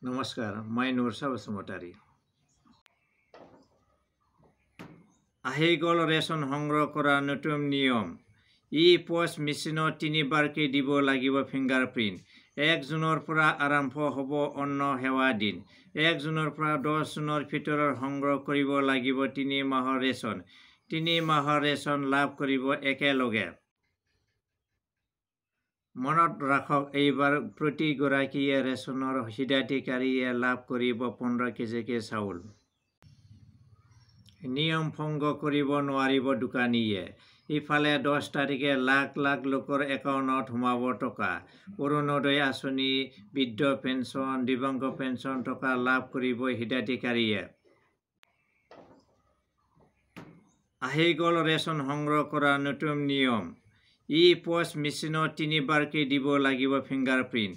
নমস্কাৰ, মই নুৰছা বসুমতাৰী। আহি গ'ল ৰেচন সংগ্ৰহ কৰা নতুন নিয়ম। পোষ্ট মেচিনত 3বাৰকৈ দিব লাগিব ফিংগাৰপ্ৰিণ্ট। 1 জুনৰ পৰা আৰম্ভ হ'ব অন্ন সেৱা দিন। 1 জুনৰ পৰা 10 জুনৰ ভিতৰত সংগ্ৰহ কৰিব লাগিব 3 মাহৰ ৰেচন। 3 মাহৰ ৰেচন লাভ কৰিব একেলগে। মনত ৰাখক, এইবাৰ প্ৰতিগৰাকীয়ে ৰেচনৰ হিতাধিকাৰীয়ে লাভ কৰিব 15 কেজিকৈ চাউল। নিয়ম ভংগ কৰিব নোৱাৰিব দোকানীয়ে। ইফালে 10 তাৰিখে লাখ লাখ লোকৰ একাউণ্টত সোমাব টকা। অৰুণোদয় আঁচনি, বৃদ্ধ পেঞ্চন, দিব্যাংগ পেঞ্চন টকা লাভ কৰিব হিতাধিকাৰীয়ে। আহি গ'ল ৰেচন সংগ্ৰহ কৰা নতুন নিয়ম। পোষ্ট মেচিনত 3বাৰকৈ দিব লাগিব ফিংগাৰপ্ৰিণ্ট।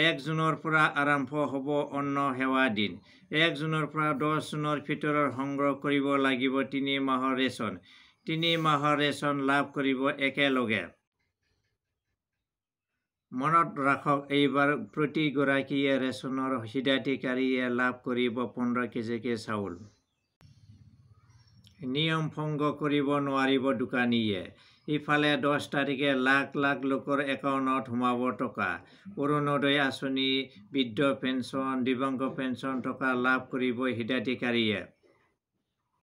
1 জুনৰ পৰা আৰম্ভ হ'ব অন্ন সেৱা দিন। 1 জুনৰ পৰা 10 জুনৰ ভিতৰত সংগ্ৰহ কৰিব লাগিব 3 মাহৰ ৰেচন। 3 মাহৰ ৰেচন লাভ কৰিব একেলগে। মনত ৰাখক, এইবাৰ প্ৰতিগৰাকীয়ে ৰেচনৰ হিতাধিকাৰীয়ে লাভ কৰিব 15 কেজিকৈ চাউল। নিয়ম ভংগ কৰিব নোৱাৰিব দোকানীয়ে। ইফালে 10 তাৰিখে লাখ লাখ লোকৰ একাউণ্টত সোমাব টকা। অৰুণোদয় আঁচনি, বৃদ্ধ পেঞ্চন, দিব্যাংগ পেঞ্চন টকা লাভ কৰিব হিতাধিকাৰীয়ে।